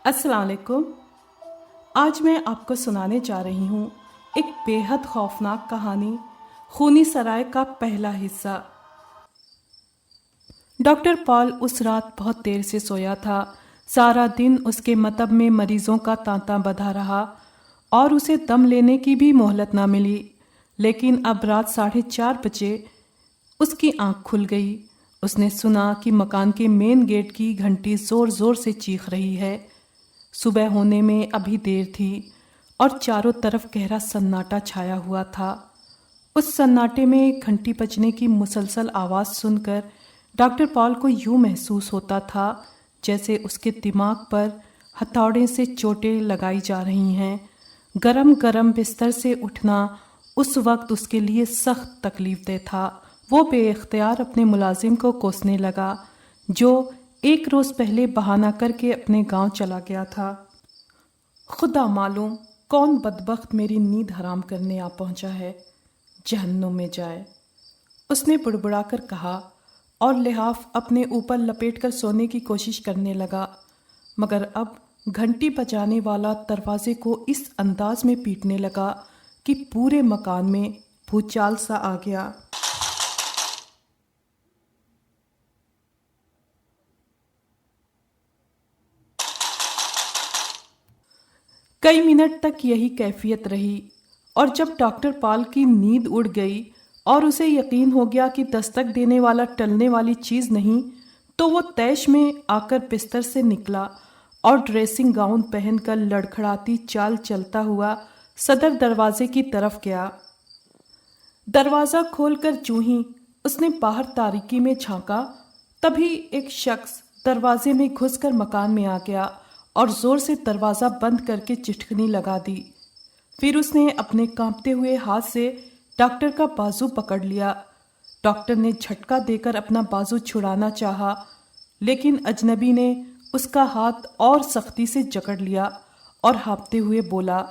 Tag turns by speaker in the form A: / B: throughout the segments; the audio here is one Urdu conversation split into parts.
A: السلام علیکم۔ آج میں آپ کو سنانے جا رہی ہوں ایک بے حد خوفناک کہانی، خونی سرائے کا پہلا حصہ۔ ڈاکٹر پال اس رات بہت دیر سے سویا تھا۔ سارا دن اس کے مطب میں مریضوں کا تانتا بدھا رہا اور اسے دم لینے کی بھی مہلت نہ ملی، لیکن اب رات 4:30 بجے اس کی آنکھ کھل گئی۔ اس نے سنا کہ مکان کے مین گیٹ کی گھنٹی زور زور سے چیخ رہی ہے۔ صبح ہونے میں ابھی دیر تھی اور چاروں طرف گہرا سناٹا چھایا ہوا تھا۔ اس سناٹے میں گھنٹی بجنے کی مسلسل آواز سن کر ڈاکٹر پال کو یوں محسوس ہوتا تھا جیسے اس کے دماغ پر ہتھوڑے سے چوٹیں لگائی جا رہی ہیں۔ گرم گرم بستر سے اٹھنا اس وقت اس کے لیے سخت تکلیف دہ تھا۔ وہ بے اختیار اپنے ملازم کو کوسنے لگا جو ایک روز پہلے بہانہ کر کے اپنے گاؤں چلا گیا تھا۔ خدا معلوم کون بدبخت میری نیند حرام کرنے آ پہنچا ہے، جہنم میں جائے، اس نے بڑبڑا کر کہا اور لحاف اپنے اوپر لپیٹ کر سونے کی کوشش کرنے لگا، مگر اب گھنٹی بجانے والا دروازے کو اس انداز میں پیٹنے لگا کہ پورے مکان میں بھوچال سا آ گیا۔ کئی منٹ تک یہی کیفیت رہی اور جب ڈاکٹر پال کی نیند اڑ گئی اور اسے یقین ہو گیا کہ دستک دینے والا ٹلنے والی چیز نہیں، تو وہ طیش میں آ کر بستر سے نکلا اور ڈریسنگ گاؤن پہن کر لڑکھڑاتی چال چلتا ہوا صدر دروازے کی طرف گیا۔ دروازہ کھول کر جوں ہی اس نے باہر تاریکی میں جھانکا، تبھی ایک شخص دروازے میں گھس کر مکان میں آ گیا اور زور سے دروازہ بند کر کے چٹکنی لگا دی۔ پھر اس نے اپنے کانپتے ہوئے ہاتھ سے ڈاکٹر کا بازو پکڑ لیا۔ ڈاکٹر نے جھٹکا دے کر اپنا بازو چھڑانا چاہا، لیکن اجنبی نے اس کا ہاتھ اور سختی سے جکڑ لیا اور ہانپتے ہوئے بولا،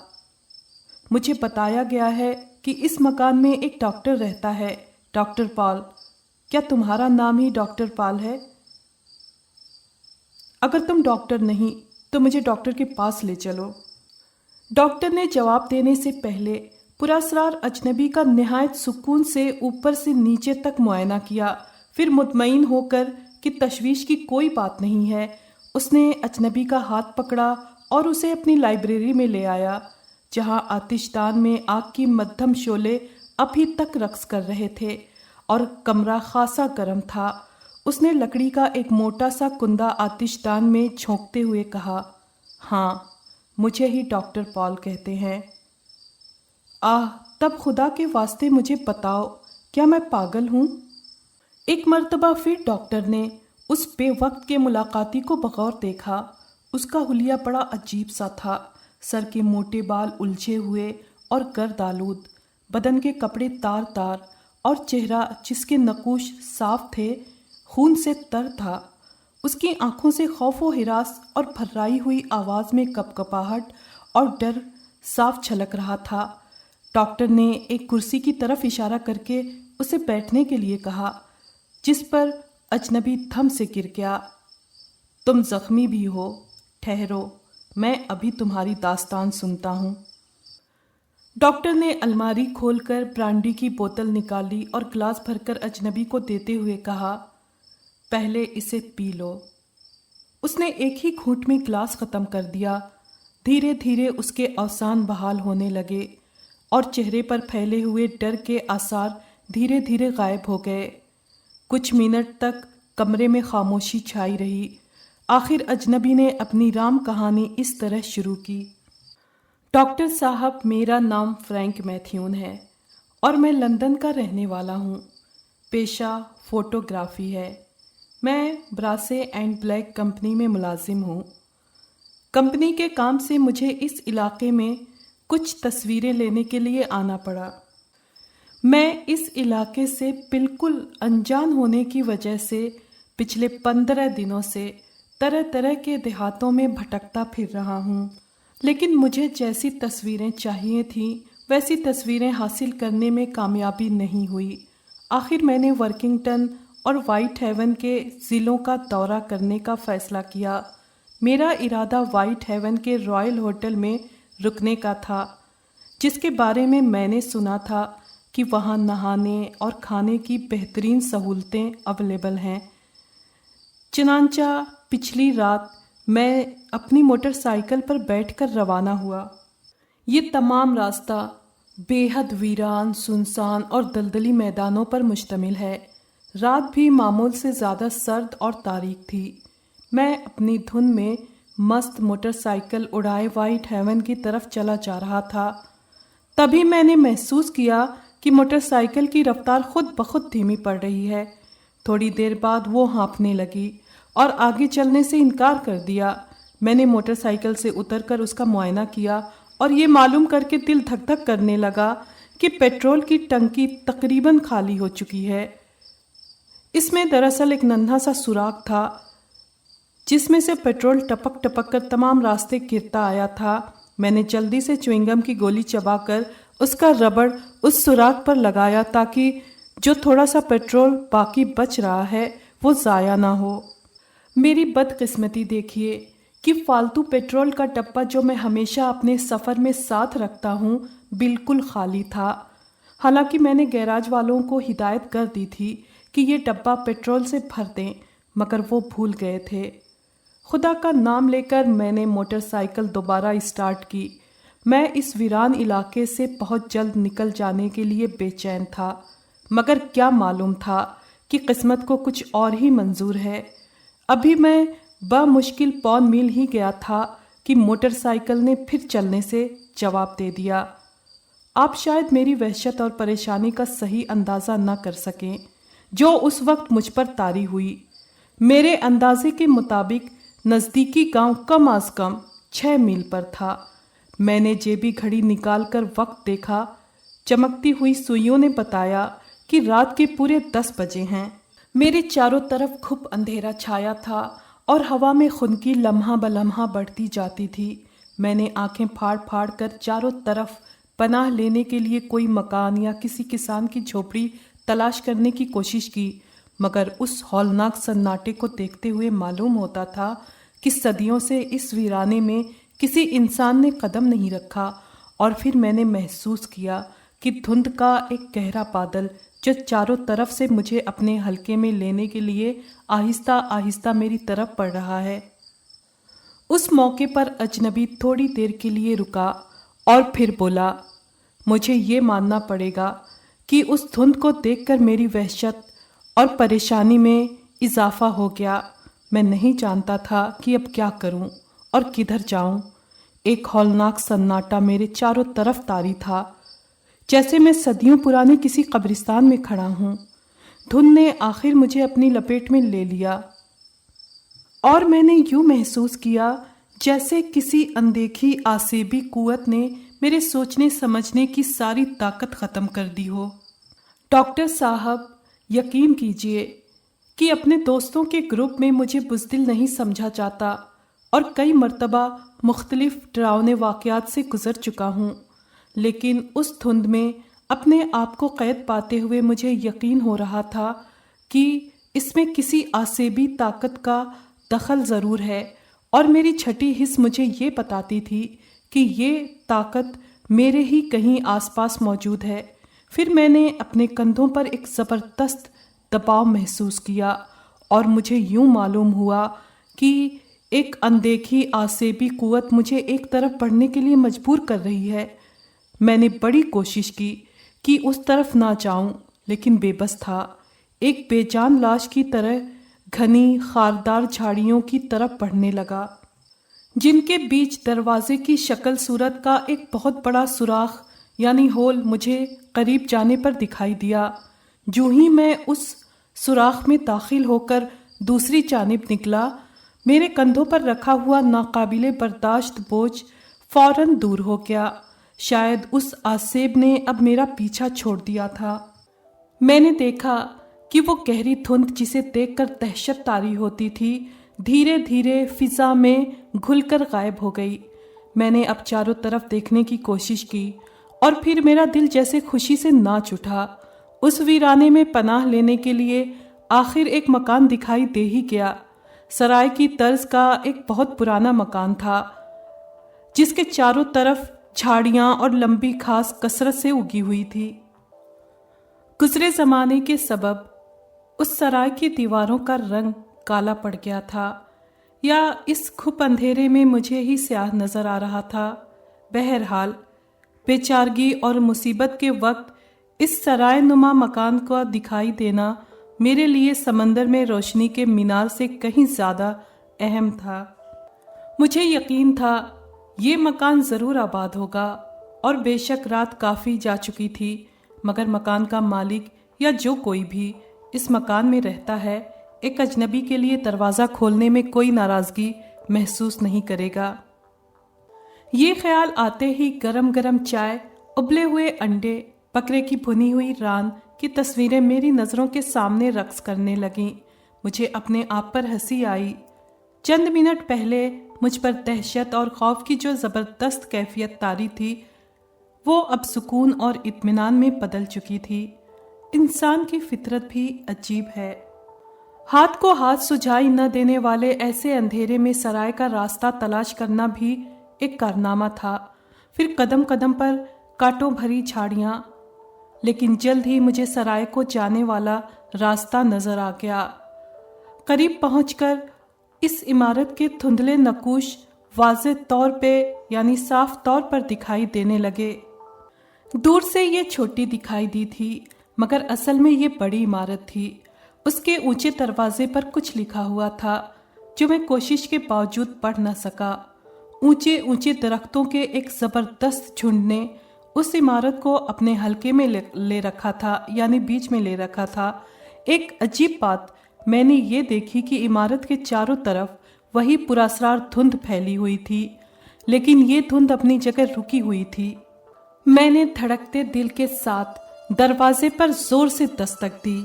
A: مجھے بتایا گیا ہے کہ اس مکان میں ایک ڈاکٹر رہتا ہے، ڈاکٹر پال۔ کیا تمہارا نام ہی ڈاکٹر پال ہے؟ اگر تم ڈاکٹر نہیں تو مجھے ڈاکٹر کے پاس لے چلو۔ ڈاکٹر نے جواب دینے سے پہلے پراسرار اجنبی کا نہایت سکون سے اوپر سے نیچے تک معائنہ کیا، پھر مطمئن ہو کر کہ تشویش کی کوئی بات نہیں ہے، اس نے اجنبی کا ہاتھ پکڑا اور اسے اپنی لائبریری میں لے آیا، جہاں آتش دان میں آگ کی مدھم شعلے ابھی تک رقص کر رہے تھے اور کمرہ خاصا گرم تھا۔ اس نے لکڑی کا ایک موٹا سا کندہ آتش دان میں جھونکتے ہوئے کہا، ہاں، مجھے ہی ڈاکٹر پال کہتے ہیں۔ تب خدا کے واسطے مجھے بتاؤ، کیا میں پاگل ہوں؟ ایک مرتبہ پھر ڈاکٹر نے اس بے وقت کے ملاقاتی کو بغور دیکھا۔ اس کا حلیہ بڑا عجیب سا تھا، سر کے موٹے بال الجھے ہوئے اور گرد آلود، بدن کے کپڑے تار تار اور چہرہ جس کے نقوش صاف تھے خون سے تر تھا۔ اس کی آنکھوں سے خوف و ہراس اور بھررائی ہوئی آواز میں کپکپاہٹ اور ڈر صاف جھلک رہا تھا۔ ڈاکٹر نے ایک کرسی کی طرف اشارہ کر کے اسے بیٹھنے کے لیے کہا، جس پر اجنبی تھم سے گر گیا۔ تم زخمی بھی ہو، ٹھہرو، میں ابھی تمہاری داستان سنتا ہوں۔ ڈاکٹر نے الماری کھول کر برانڈی کی بوتل نکالی اور گلاس بھر کر اجنبی کو دیتے ہوئے کہا، پہلے اسے پی لو۔ اس نے ایک ہی گھونٹ میں گلاس ختم کر دیا۔ دھیرے دھیرے اس کے اوسان بحال ہونے لگے اور چہرے پر پھیلے ہوئے ڈر کے آثار دھیرے دھیرے غائب ہو گئے۔ کچھ منٹ تک کمرے میں خاموشی چھائی رہی۔ آخر اجنبی نے اپنی رام کہانی اس طرح شروع کی، ڈاکٹر صاحب، میرا نام فرینک میتھیون ہے اور میں لندن کا رہنے والا ہوں۔ پیشہ فوٹوگرافی ہے۔ میں براسے اینڈ بلیک کمپنی میں ملازم ہوں۔ کمپنی کے کام سے مجھے اس علاقے میں کچھ تصویریں لینے کے لیے آنا پڑا۔ میں اس علاقے سے بالکل انجان ہونے کی وجہ سے پچھلے 15 دنوں سے طرح طرح کے دیہاتوں میں بھٹکتا پھر رہا ہوں، لیکن مجھے جیسی تصویریں چاہیے تھیں ویسی تصویریں حاصل کرنے میں کامیابی نہیں ہوئی۔ آخر میں نے ورکنگٹن اور وائٹ ہیون کے ضلعوں کا دورہ کرنے کا فیصلہ کیا۔ میرا ارادہ وائٹ ہیون کے رائل ہوٹل میں رکنے کا تھا، جس کے بارے میں نے سنا تھا کہ وہاں نہانے اور کھانے کی بہترین سہولتیں اویلیبل ہیں۔ چنانچہ پچھلی رات میں اپنی موٹر سائیکل پر بیٹھ کر روانہ ہوا۔ یہ تمام راستہ بے حد ویران، سنسان اور دلدلی میدانوں پر مشتمل ہے۔ رات بھی معمول سے زیادہ سرد اور تاریک تھی۔ میں اپنی دھن میں مست موٹر سائیکل اڑائے وائٹ ہیون کی طرف چلا جا رہا تھا۔ تبھی میں نے محسوس کیا کہ موٹر سائیکل کی رفتار خود بخود دھیمی پڑ رہی ہے۔ تھوڑی دیر بعد وہ ہانپنے لگی اور آگے چلنے سے انکار کر دیا۔ میں نے موٹر سائیکل سے اتر کر اس کا معائنہ کیا اور یہ معلوم کر کے دل دھک دھک کرنے لگا کہ پیٹرول کی ٹنکی تقریباً خالی ہو چکی ہے۔ اس میں دراصل ایک ننھا سا سوراخ تھا جس میں سے پیٹرول ٹپک ٹپک کر تمام راستے گرتا آیا تھا۔ میں نے جلدی سے چوئنگم کی گولی چبا کر اس کا ربڑ اس سوراخ پر لگایا تاکہ جو تھوڑا سا پیٹرول باقی بچ رہا ہے وہ ضائع نہ ہو۔ میری بدقسمتی دیکھیے کہ فالتو پیٹرول کا ڈبہ جو میں ہمیشہ اپنے سفر میں ساتھ رکھتا ہوں بالکل خالی تھا۔ حالانکہ میں نے گیراج والوں کو ہدایت کر دی تھی کہ یہ ڈبہ پیٹرول سے بھر دیں، مگر وہ بھول گئے تھے۔ خدا کا نام لے کر میں نے موٹر سائیکل دوبارہ اسٹارٹ کی۔ میں اس ویران علاقے سے بہت جلد نکل جانے کے لیے بے چین تھا، مگر کیا معلوم تھا کہ قسمت کو کچھ اور ہی منظور ہے۔ ابھی میں بمشکل 1.25 میل ہی گیا تھا کہ موٹر سائیکل نے پھر چلنے سے جواب دے دیا۔ آپ شاید میری وحشت اور پریشانی کا صحیح اندازہ نہ کر سکیں جو اس وقت مجھ پر طاری ہوئی۔ میرے اندازے کے مطابق نزدیکی گاؤں کم از کم 6 میل پر تھا۔ میں نے جیبی گھڑی نکال کر وقت دیکھا۔ چمکتی ہوئی سوئیوں نے بتایا کہ رات کے پورے 10 بجے ہیں۔ میرے چاروں طرف گھپ اندھیرا چھایا تھا اور ہوا میں خنکی لمحہ بلمحہ بڑھتی جاتی تھی۔ میں نے آنکھیں پھاڑ پھاڑ کر چاروں طرف پناہ لینے کے لیے کوئی مکان یا کسی کسان کی جھوپڑی تلاش کرنے کی کوشش کی، مگر اس ہولناک سناٹے کو دیکھتے ہوئے معلوم ہوتا تھا کہ صدیوں سے اس ویرانے میں کسی انسان نے قدم نہیں رکھا۔ اور پھر میں نے محسوس کیا کہ دھند کا ایک گہرا بادل جو چاروں طرف سے مجھے اپنے حلقے میں لینے کے لیے آہستہ آہستہ میری طرف پڑ رہا ہے۔ اس موقع پر اجنبی تھوڑی دیر کے لیے رکا اور پھر بولا، مجھے یہ ماننا پڑے گا کہ اس دھند کو دیکھ کر میری وحشت اور پریشانی میں اضافہ ہو گیا۔ میں نہیں جانتا تھا کہ اب کیا کروں اور کدھر جاؤں۔ ایک ہولناک سناٹا میرے چاروں طرف طاری تھا، جیسے میں صدیوں پرانے کسی قبرستان میں کھڑا ہوں۔ دھند نے آخر مجھے اپنی لپیٹ میں لے لیا اور میں نے یوں محسوس کیا جیسے کسی اندیکھی آسیبی قوت نے میرے سوچنے سمجھنے کی ساری طاقت ختم کر دی ہو۔ ڈاکٹر صاحب، یقین کیجئے کہ اپنے دوستوں کے گروپ میں مجھے بزدل نہیں سمجھا جاتا اور کئی مرتبہ مختلف ڈراؤنے واقعات سے گزر چکا ہوں، لیکن اس دھند میں اپنے آپ کو قید پاتے ہوئے مجھے یقین ہو رہا تھا کہ اس میں کسی آسیبی طاقت کا دخل ضرور ہے، اور میری چھٹی حس مجھے یہ بتاتی تھی کہ یہ طاقت میرے ہی کہیں آس پاس موجود ہے۔ پھر میں نے اپنے کندھوں پر ایک زبردست دباؤ محسوس کیا اور مجھے یوں معلوم ہوا کہ ایک اندیکھی آسیبی قوت مجھے ایک طرف بڑھنے کے لیے مجبور کر رہی ہے۔ میں نے بڑی کوشش کی کہ اس طرف نہ جاؤں، لیکن بے بس تھا۔ ایک بے جان لاش کی طرح گھنی خاردار جھاڑیوں کی طرف بڑھنے لگا، جن کے بیچ دروازے کی شکل صورت کا ایک بہت بڑا سوراخ یعنی ہول مجھے قریب جانے پر دکھائی دیا۔ جو ہی میں اس سوراخ میں داخل ہو کر دوسری جانب نکلا، میرے کندھوں پر رکھا ہوا ناقابل برداشت بوجھ فوراً دور ہو گیا۔ شاید اس آسیب نے اب میرا پیچھا چھوڑ دیا تھا۔ میں نے دیکھا کہ وہ گہری دھند جسے دیکھ کر دہشت طاری ہوتی تھی، دھیرے دھیرے فضا میں گھل کر غائب ہو گئی۔ میں نے اب چاروں طرف دیکھنے کی کوشش کی اور پھر میرا دل جیسے خوشی سے ناچ اٹھا اس ویرانے میں پناہ لینے کے لیے آخر ایک مکان دکھائی دے ہی گیا۔ سرائے کی طرز کا ایک بہت پرانا مکان تھا جس کے چاروں طرف جھاڑیاں اور لمبی گھاس کثرت سے اگی ہوئی تھی۔ گزرے زمانے کے سبب اس سرائے کی دیواروں کا رنگ کالا پڑ گیا تھا، یا اس کھپ اندھیرے میں مجھے ہی سیاہ نظر آ رہا تھا۔ بہرحال بے چارگی اور مصیبت کے وقت اس سرائے نما مکان کا دکھائی دینا میرے لیے سمندر میں روشنی کے مینار سے کہیں زیادہ اہم تھا۔ مجھے یقین تھا یہ مکان ضرور آباد ہوگا، اور بے شک رات کافی جا چکی تھی، مگر مکان کا مالک یا جو کوئی بھی اس مکان میں رہتا ہے ایک اجنبی کے لیے دروازہ کھولنے میں کوئی ناراضگی محسوس نہیں کرے گا۔ یہ خیال آتے ہی گرم گرم چائے، ابلے ہوئے انڈے، بکرے کی بھنی ہوئی ران کی تصویریں میری نظروں کے سامنے رقص کرنے لگیں۔ مجھے اپنے آپ پر ہنسی آئی۔ چند منٹ پہلے مجھ پر دہشت اور خوف کی جو زبردست کیفیت طاری تھی، وہ اب سکون اور اطمینان میں بدل چکی تھی۔ انسان کی فطرت بھی عجیب ہے۔ ہاتھ کو ہاتھ سجائی نہ دینے والے ایسے اندھیرے میں سرائے کا راستہ تلاش کرنا بھی ایک کارنامہ تھا۔ پھر قدم قدم پر کانٹوں بھری جھاڑیاں، لیکن جلد ہی مجھے سرائے کو جانے والا راستہ نظر آ گیا۔ قریب پہنچ کر اس عمارت کے دھندلے نقوش واضح طور پہ یعنی صاف طور پر دکھائی دینے لگے۔ دور سے یہ چھوٹی دکھائی دی تھی، مگر اصل میں یہ بڑی عمارت تھی۔ اس کے اونچے دروازے پر کچھ لکھا ہوا تھا جو میں کوشش کے باوجود پڑھ نہ سکا۔ اونچے اونچے درختوں کے ایک زبردست جھنڈ نے اس عمارت کو اپنے حلقے میں لے رکھا تھا، یعنی بیچ میں لے رکھا تھا۔ ایک عجیب بات میں نے یہ دیکھی کہ عمارت کے چاروں طرف وہی پراسرار دھند پھیلی ہوئی تھی، لیکن یہ دھند اپنی جگہ رکی ہوئی تھی۔ میں نے دھڑکتے دل کے ساتھ دروازے پر زور سے دستک دی۔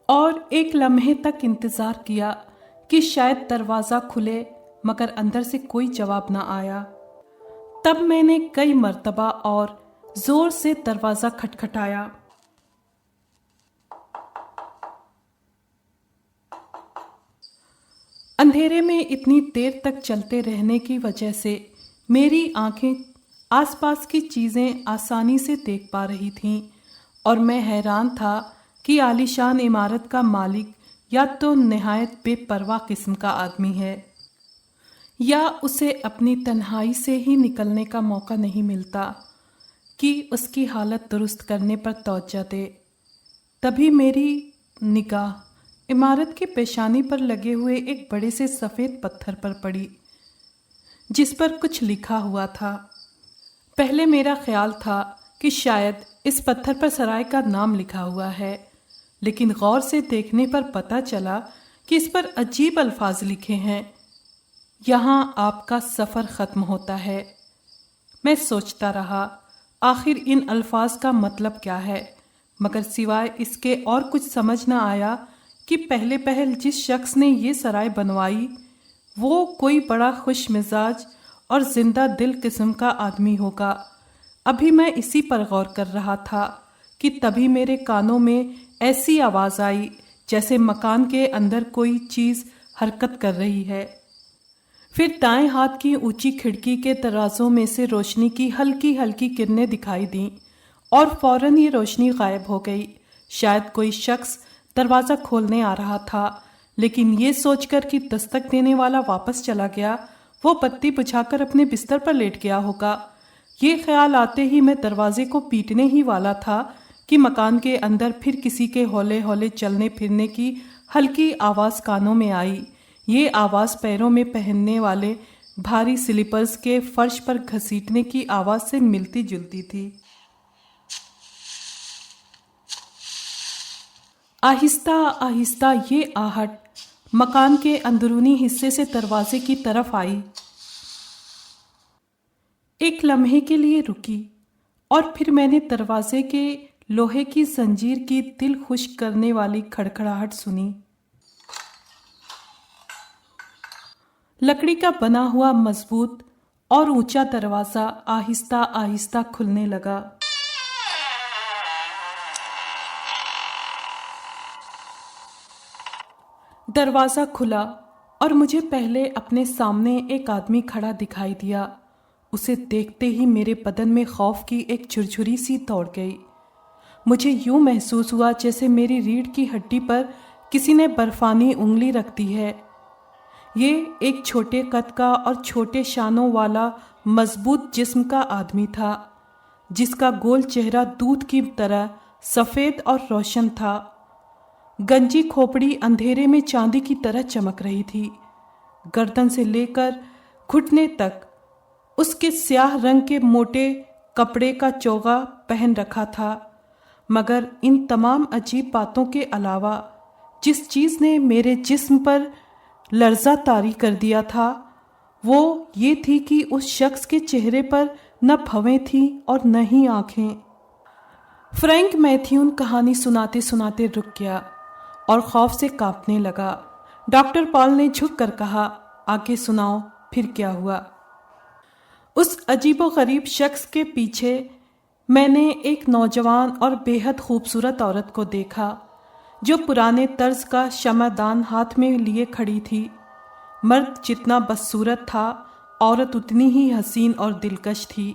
A: اور ایک لمحے تک انتظار کیا کہ شاید دروازہ کھلے، مگر اندر سے کوئی جواب نہ آیا۔ تب میں نے کئی مرتبہ اور زور سے دروازہ کھٹکھٹایا۔ اندھیرے میں اتنی دیر تک چلتے رہنے کی وجہ سے میری آنکھیں آس پاس کی چیزیں آسانی سے دیکھ پا رہی تھیں، اور میں حیران تھا کہ عالیشان عمارت کا مالک یا تو نہایت بے پرواہ قسم کا آدمی ہے، یا اسے اپنی تنہائی سے ہی نکلنے کا موقع نہیں ملتا کہ اس کی حالت درست کرنے پر توجہ دے۔ تبھی میری نگاہ عمارت کی پیشانی پر لگے ہوئے ایک بڑے سے سفید پتھر پر پڑی جس پر کچھ لکھا ہوا تھا۔ پہلے میرا خیال تھا کہ شاید اس پتھر پر سرائے کا نام لکھا ہوا ہے، لیکن غور سے دیکھنے پر پتہ چلا کہ اس پر عجیب الفاظ لکھے ہیں، یہاں آپ کا سفر ختم ہوتا ہے۔ میں سوچتا رہا آخر ان الفاظ کا مطلب کیا ہے، مگر سوائے اس کے اور کچھ سمجھ نہ آیا کہ پہلے پہل جس شخص نے یہ سرائے بنوائی وہ کوئی بڑا خوش مزاج اور زندہ دل قسم کا آدمی ہوگا۔ ابھی میں اسی پر غور کر رہا تھا کہ تبھی میرے کانوں میں ایسی آواز آئی جیسے مکان کے اندر کوئی چیز حرکت کر رہی ہے۔ پھر دائیں ہاتھ کی اونچی کھڑکی کے درازوں میں سے روشنی کی ہلکی ہلکی کرنیں دکھائی دیں، اور فوراً یہ روشنی غائب ہو گئی۔ شاید کوئی شخص دروازہ کھولنے آ رہا تھا، لیکن یہ سوچ کر کہ دستک دینے والا واپس چلا گیا، وہ بتی بجھا کر اپنے بستر پر لیٹ گیا ہوگا۔ یہ خیال آتے ہی میں دروازے کو پیٹنے ہی والا تھا کہ مکان کے اندر پھر کسی کے ہولے ہولے چلنے پھرنے کی ہلکی آواز کانوں میں آئی۔ یہ آواز پیروں میں پہننے والے بھاری سلیپرز کے فرش پر گھسیٹنے کی آواز سے ملتی جلتی تھی۔ آہستہ آہستہ یہ آہٹ مکان کے اندرونی حصے سے دروازے کی طرف آئی، ایک لمحے کے لیے رکی، اور پھر میں نے دروازے کے لوہے کی زنجیر کی دل خشک کرنے والی کھڑکھڑاہٹ سنی۔ لکڑی کا بنا ہوا مضبوط اور اونچا دروازہ آہستہ آہستہ کھلنے لگا۔ دروازہ کھلا اور مجھے پہلے اپنے سامنے ایک آدمی کھڑا دکھائی دیا۔ اسے دیکھتے ہی میرے بدن میں خوف کی ایک جھرجھری سی دوڑ گئی۔ مجھے یوں محسوس ہوا جیسے میری ریڑھ کی ہڈی پر کسی نے برفانی انگلی رکھ دی ہے۔ یہ ایک چھوٹے قد کا اور چھوٹے شانوں والا مضبوط جسم کا آدمی تھا، جس کا گول چہرہ دودھ کی طرح سفید اور روشن تھا۔ گنجی کھوپڑی اندھیرے میں چاندی کی طرح چمک رہی تھی۔ گردن سے لے کر گھٹنے تک اس کے سیاہ رنگ کے موٹے کپڑے کا چوغا پہن رکھا تھا، مگر ان تمام عجیب باتوں کے علاوہ جس چیز نے میرے جسم پر لرزہ طاری کر دیا تھا وہ یہ تھی کہ اس شخص کے چہرے پر نہ بھویں تھیں اور نہ ہی آنکھیں۔ فرینک میتھیون کہانی سناتے سناتے رک گیا اور خوف سے کانپنے لگا۔ ڈاکٹر پال نے جھک کر کہا، آگے سناؤ، پھر کیا ہوا؟ اس عجیب و غریب شخص کے پیچھے میں نے ایک نوجوان اور بے حد خوبصورت عورت کو دیکھا جو پرانے طرز کا شمعدان ہاتھ میں لیے کھڑی تھی۔ مرد جتنا بدصورت تھا، عورت اتنی ہی حسین اور دلکش تھی۔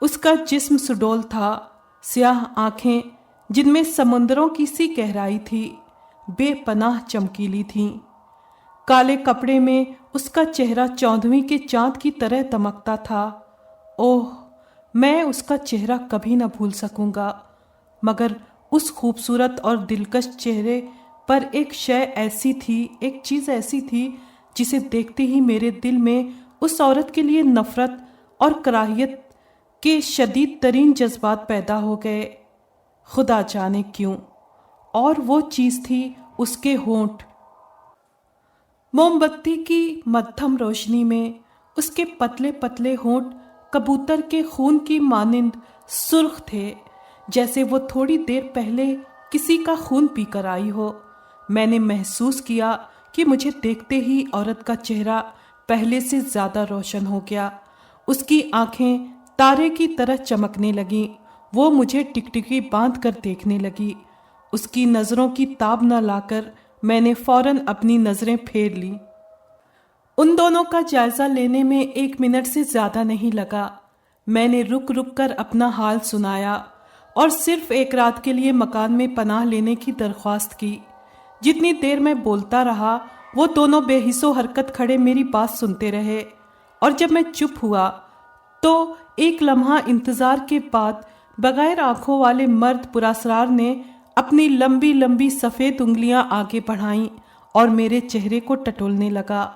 A: اس کا جسم سڈول تھا، سیاہ آنکھیں جن میں سمندروں کی سی گہرائی تھی بے پناہ چمکیلی تھیں۔ کالے کپڑے میں اس کا چہرہ 14ویں کے چاند کی طرح دمکتا تھا۔ اوہ، میں اس کا چہرہ کبھی نہ بھول سکوں گا، مگر اس خوبصورت اور دلکش چہرے پر ایک چیز ایسی تھی جسے دیکھتے ہی میرے دل میں اس عورت کے لیے نفرت اور کراہیت کے شدید ترین جذبات پیدا ہو گئے، خدا جانے کیوں۔ اور وہ چیز تھی اس کے ہونٹ۔ موم بتی کی مدھم روشنی میں اس کے پتلے پتلے ہونٹ کبوتر کے خون کی مانند سرخ تھے، جیسے وہ تھوڑی دیر پہلے کسی کا خون پی کر آئی ہو۔ میں نے محسوس کیا کہ مجھے دیکھتے ہی عورت کا چہرہ پہلے سے زیادہ روشن ہو گیا۔ اس کی آنکھیں تارے کی طرح چمکنے لگیں۔ وہ مجھے ٹکٹکی باندھ کر دیکھنے لگی۔ اس کی نظروں کی تاب نہ لا کر میں نے فوراً اپنی نظریں پھیر لیں۔ ان دونوں کا جائزہ لینے میں 1 منٹ سے زیادہ نہیں لگا۔ میں نے رک رک کر اپنا حال سنایا اور صرف 1 رات کے لیے مکان میں پناہ لینے کی درخواست کی۔ جتنی دیر میں بولتا رہا وہ دونوں بے حس و حرکت کھڑے میری بات سنتے رہے، اور جب میں چپ ہوا تو 1 لمحہ انتظار کے بعد بغیر آنکھوں والے مرد پراسرار نے اپنی لمبی لمبی سفید انگلیاں آگے بڑھائیں اور میرے چہرے کو ٹٹولنے لگا۔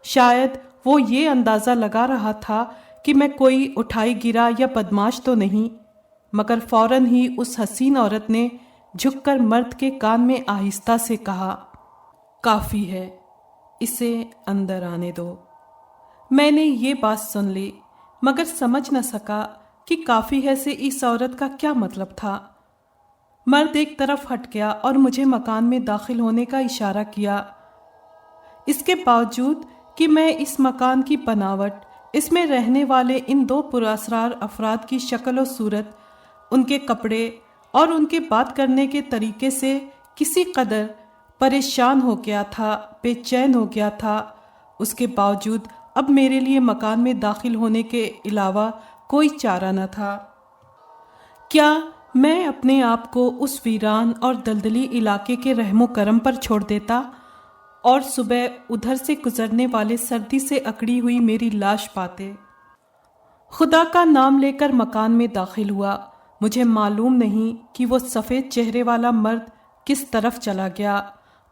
A: شاید وہ یہ اندازہ لگا رہا تھا کہ میں کوئی اٹھائی گرا یا بدماش تو نہیں، مگر فوراً ہی اس حسین عورت نے جھک کر مرد کے کان میں آہستہ سے کہا، کافی ہے، اسے اندر آنے دو۔ میں نے یہ بات سن لی، مگر سمجھ نہ سکا کہ کافی ہے سے اس عورت کا کیا مطلب تھا۔ مرد ایک طرف ہٹ گیا اور مجھے مکان میں داخل ہونے کا اشارہ کیا۔ اس کے باوجود کہ میں اس مکان کی بناوٹ، اس میں رہنے والے ان 2 پراسرار افراد کی شکل و صورت، ان کے کپڑے اور ان کے بات کرنے کے طریقے سے کسی قدر پریشان ہو گیا تھا، بے چین ہو گیا تھا، اس کے باوجود اب میرے لیے مکان میں داخل ہونے کے علاوہ کوئی چارہ نہ تھا۔ کیا میں اپنے آپ کو اس ویران اور دلدلی علاقے کے رحم و کرم پر چھوڑ دیتا اور صبح ادھر سے گزرنے والے سردی سے اکڑی ہوئی میری لاش پاتے؟ خدا کا نام لے کر مکان میں داخل ہوا۔ مجھے معلوم نہیں کہ وہ سفید چہرے والا مرد کس طرف چلا گیا،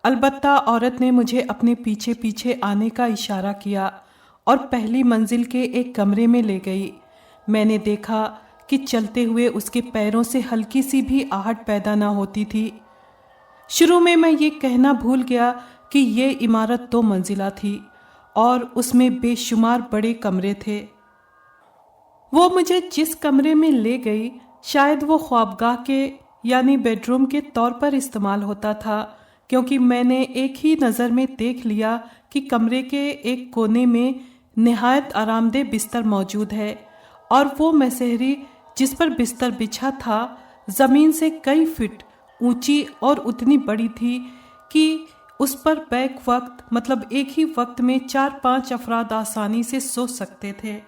A: البتہ عورت نے مجھے اپنے پیچھے پیچھے آنے کا اشارہ کیا اور پہلی منزل کے ایک کمرے میں لے گئی۔ میں نے دیکھا کہ چلتے ہوئے اس کے پیروں سے ہلکی سی بھی آہٹ پیدا نہ ہوتی تھی۔ شروع میں یہ کہنا بھول گیا کہ یہ عمارت 2 منزلہ تھی اور اس میں بے شمار بڑے کمرے تھے۔ وہ مجھے جس کمرے میں لے گئی شاید وہ خوابگاہ کے یعنی بیڈ روم کے طور پر استعمال ہوتا تھا، کیونکہ میں نے ایک ہی نظر میں دیکھ لیا کہ کمرے کے ایک کونے میں نہایت آرام دہ بستر موجود ہے اور وہ مسہری جس پر بستر بچھا تھا زمین سے کئی فٹ اونچی اور اتنی بڑی تھی کہ اس پر بیک وقت مطلب ایک ہی وقت میں 4-5 افراد آسانی سے سو سکتے تھے۔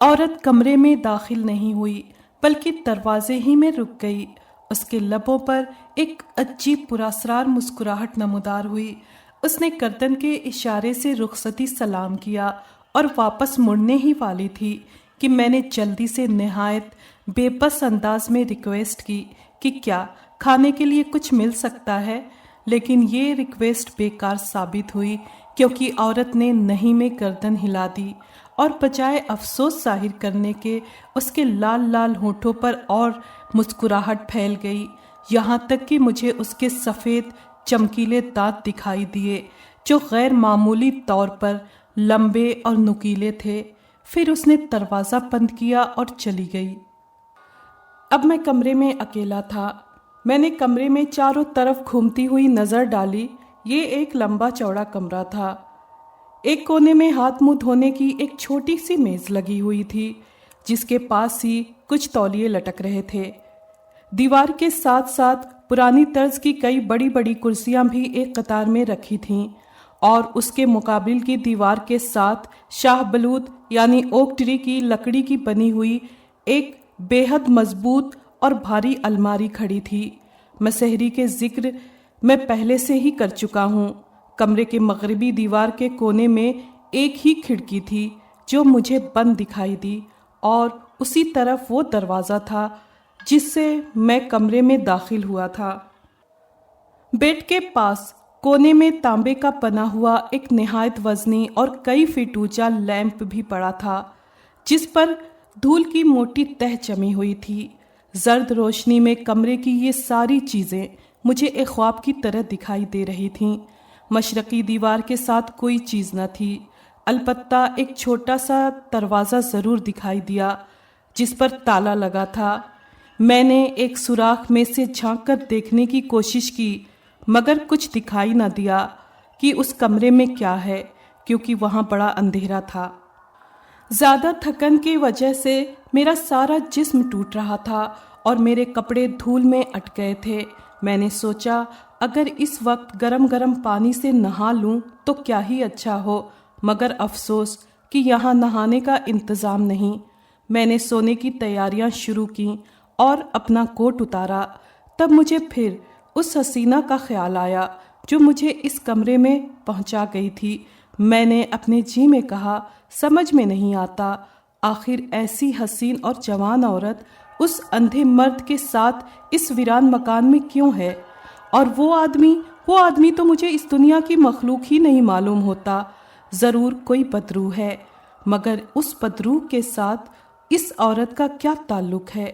A: عورت کمرے میں داخل نہیں ہوئی بلکہ دروازے ہی میں رک گئی۔ اس کے لبوں پر ایک عجیب پراسرار مسکراہٹ نمودار ہوئی۔ اس نے گردن کے اشارے سے رخصتی سلام کیا اور واپس مڑنے ہی والی تھی کہ میں نے جلدی سے نہایت بے بس انداز میں ریکویسٹ کی کہ کیا کھانے کے لیے کچھ مل سکتا ہے، لیکن یہ ریکویسٹ بیکار ثابت ہوئی کیونکہ عورت نے نہیں میں گردن ہلا دی اور بجائے افسوس ظاہر کرنے کے اس کے لال لال ہونٹوں پر اور مسکراہٹ پھیل گئی، یہاں تک کہ مجھے اس کے سفید چمکیلے دانت دکھائی دیے جو غیر معمولی طور پر لمبے اور نکیلے تھے۔ پھر اس نے دروازہ بند کیا اور چلی گئی۔ اب میں کمرے میں اکیلا تھا۔ میں نے کمرے میں چاروں طرف گھومتی ہوئی نظر ڈالی۔ یہ ایک لمبا چوڑا کمرہ تھا۔ ایک کونے میں ہاتھ منہ دھونے کی ایک چھوٹی سی میز لگی ہوئی تھی جس کے پاس ہی کچھ تولیے لٹک رہے تھے۔ دیوار کے ساتھ ساتھ پرانی طرز کی کئی بڑی بڑی کرسیاں بھی ایک قطار میں رکھی تھیں اور اس کے مقابل کی دیوار کے ساتھ شاہ بلوط یعنی اوک ٹری کی لکڑی کی بنی ہوئی ایک بے حد مضبوط اور بھاری الماری کھڑی تھی۔ مسہری کے ذکر میں پہلے سے ہی کر چکا ہوں۔ کمرے کے مغربی دیوار کے کونے میں ایک ہی کھڑکی تھی جو مجھے بند دکھائی دی اور اسی طرف وہ دروازہ تھا جس سے میں کمرے میں داخل ہوا تھا۔ بیڈ کے پاس کونے میں تانبے کا بنا ہوا ایک نہایت وزنی اور کئی فٹ اونچا لیمپ بھی پڑا تھا جس پر دھول کی موٹی تہ جمی ہوئی تھی۔ زرد روشنی میں کمرے کی یہ ساری چیزیں مجھے ایک خواب کی طرح دکھائی دے رہی تھیں۔ مشرقی دیوار کے ساتھ کوئی چیز نہ تھی، البتہ ایک چھوٹا سا دروازہ ضرور دکھائی دیا جس پر تالا لگا تھا۔ میں نے ایک سوراخ میں سے جھانک کر دیکھنے کی کوشش کی مگر کچھ دکھائی نہ دیا کہ اس کمرے میں کیا ہے کیونکہ وہاں بڑا اندھیرا تھا۔ زیادہ تھکن کی وجہ سے میرا سارا جسم ٹوٹ رہا تھا اور میرے کپڑے دھول میں اٹ گئے تھے۔ میں نے سوچا اگر اس وقت گرم گرم پانی سے نہا لوں تو کیا ہی اچھا ہو، مگر افسوس کہ یہاں نہانے کا انتظام نہیں۔ میں نے سونے کی تیاریاں شروع کیں اور اپنا کوٹ اتارا۔ تب مجھے پھر اس حسینہ کا خیال آیا جو مجھے اس کمرے میں پہنچا گئی تھی۔ میں نے اپنے جی میں کہا سمجھ میں نہیں آتا آخر ایسی حسین اور جوان عورت اس اندھے مرد کے ساتھ اس ویران مکان میں کیوں ہے، اور وہ آدمی تو مجھے اس دنیا کی مخلوق ہی نہیں معلوم ہوتا۔ ضرور کوئی بدروح ہے، مگر اس بدروح کے ساتھ اس عورت کا کیا تعلق ہے؟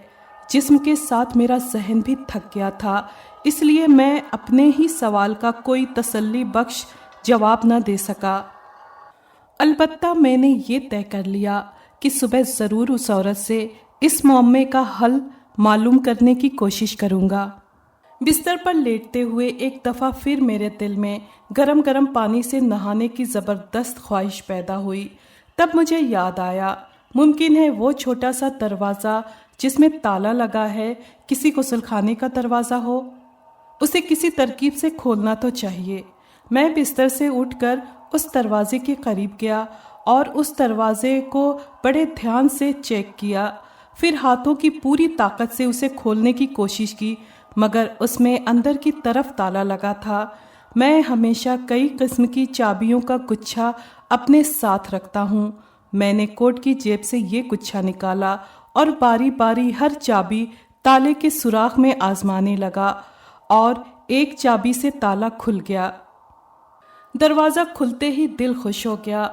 A: جسم کے ساتھ میرا ذہن بھی تھک گیا تھا، اس لیے میں اپنے ہی سوال کا کوئی تسلی بخش جواب نہ دے سکا۔ البتہ میں نے یہ طے کر لیا کہ صبح ضرور اس عورت سے اس معمے کا حل معلوم کرنے کی کوشش کروں گا۔ بستر پر لیٹتے ہوئے ایک دفعہ پھر میرے دل میں گرم گرم پانی سے نہانے کی زبردست خواہش پیدا ہوئی۔ تب مجھے یاد آیا ممکن ہے وہ چھوٹا سا دروازہ جس میں تالا لگا ہے کسی غسل خانے کا دروازہ ہو۔ اسے کسی ترکیب سے کھولنا تو چاہیے۔ میں بستر سے اٹھ کر اس دروازے کے قریب گیا اور اس دروازے کو بڑے دھیان سے چیک کیا، پھر ہاتھوں کی پوری طاقت سے اسے کھولنے کی کوشش کی، مگر اس میں اندر کی طرف تالا لگا تھا۔ میں ہمیشہ کئی قسم کی چابیوں کا گچھا اپنے ساتھ رکھتا ہوں۔ میں نے کوٹ کی جیب سے یہ گچھا نکالا اور باری باری ہر چابی تالے کے سوراخ میں آزمانے لگا اور ایک چابی سے تالا کھل گیا۔ دروازہ کھلتے ہی دل خوش ہو گیا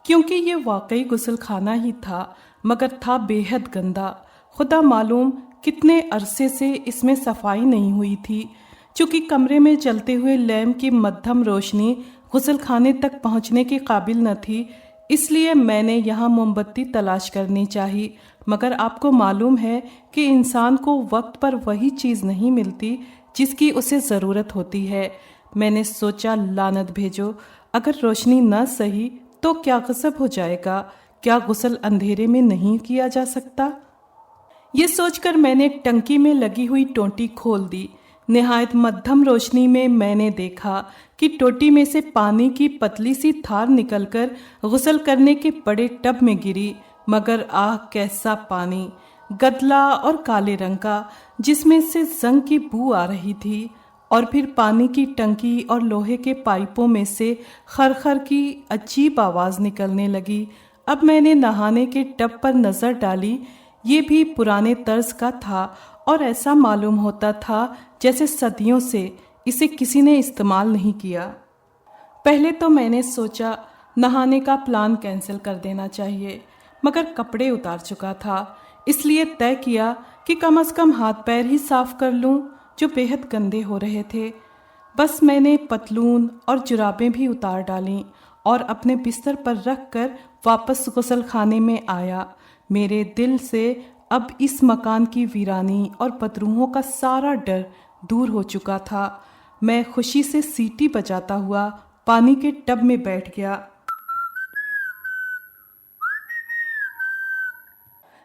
A: کیونکہ یہ واقعی غسل خانہ ہی تھا، مگر تھا بے حد گندا۔ خدا معلوم کتنے عرصے سے اس میں صفائی نہیں ہوئی تھی۔ چونکہ کمرے میں جلتے ہوئے لیمپ کی مدھم روشنی غسل خانے تک پہنچنے کے قابل نہ تھی، اس لیے میں نے یہاں موم بتی تلاش کرنی چاہی، مگر آپ کو معلوم ہے کہ انسان کو وقت پر وہی چیز نہیں ملتی جس کی اسے ضرورت ہوتی ہے۔ میں نے سوچا لعنت بھیجو، اگر روشنی نہ سہی تو کیا غضب ہو جائے گا؟ کیا غسل اندھیرے میں نہیں کیا جا سکتا؟ یہ سوچ کر میں نے ٹنکی میں لگی ہوئی ٹوٹی کھول دی۔ نہایت مدھم روشنی میں نے دیکھا کہ ٹوٹی میں سے پانی کی پتلی سی دھار نکل کر غسل کرنے کے بڑے ٹب میں گری، مگر آہ کیسا پانی! گدلا اور کالے رنگ کا، جس میں سے زنگ کی بو آ رہی تھی، اور پھر پانی کی ٹنکی اور لوہے کے پائپوں میں سے خرخر کی عجیب آواز نکلنے لگی۔ اب میں نے نہانے کے ٹب پر نظر ڈالی۔ یہ بھی پرانے طرز کا تھا اور ایسا معلوم ہوتا تھا جیسے صدیوں سے اسے کسی نے استعمال نہیں کیا۔ پہلے تو میں نے سوچا نہانے کا پلان کینسل کر دینا چاہیے، مگر کپڑے اتار چکا تھا، اس لیے طے کیا کہ کم از کم ہاتھ پیر ہی صاف کر لوں جو بے حد گندے ہو رہے تھے۔ بس میں نے پتلون اور جرابیں بھی اتار ڈالیں اور اپنے بستر پر رکھ کر واپس غسل خانے میں آیا۔ میرے دل سے اب اس مکان کی ویرانی اور بدروحوں کا سارا ڈر دور ہو چکا تھا۔ میں خوشی سے سیٹی بجاتا ہوا پانی کے ٹب میں بیٹھ گیا۔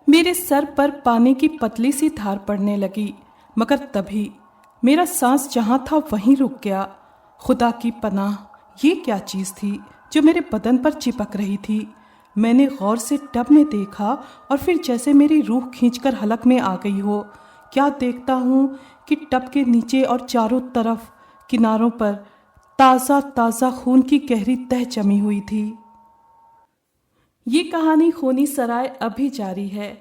A: میرے سر پر پانی کی پتلی سی دھار پڑنے لگی، مگر تبھی میرا سانس جہاں تھا وہیں رک گیا۔ خدا کی پناہ، یہ کیا چیز تھی جو میرے بدن پر چپک رہی تھی؟ میں نے غور سے ٹب میں دیکھا اور پھر جیسے میری روح کھینچ کر حلق میں آ گئی ہو، کیا دیکھتا ہوں کہ ٹب کے نیچے اور چاروں طرف کناروں پر تازہ تازہ خون کی گہری تہ جمی ہوئی تھی۔ یہ کہانی خونی سرائے ابھی جاری ہے۔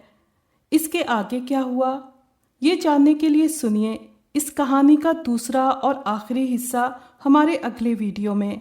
A: اس کے آگے کیا ہوا، یہ جاننے کے لیے سنیے اس کہانی کا دوسرا اور آخری حصہ ہمارے اگلے ویڈیو میں۔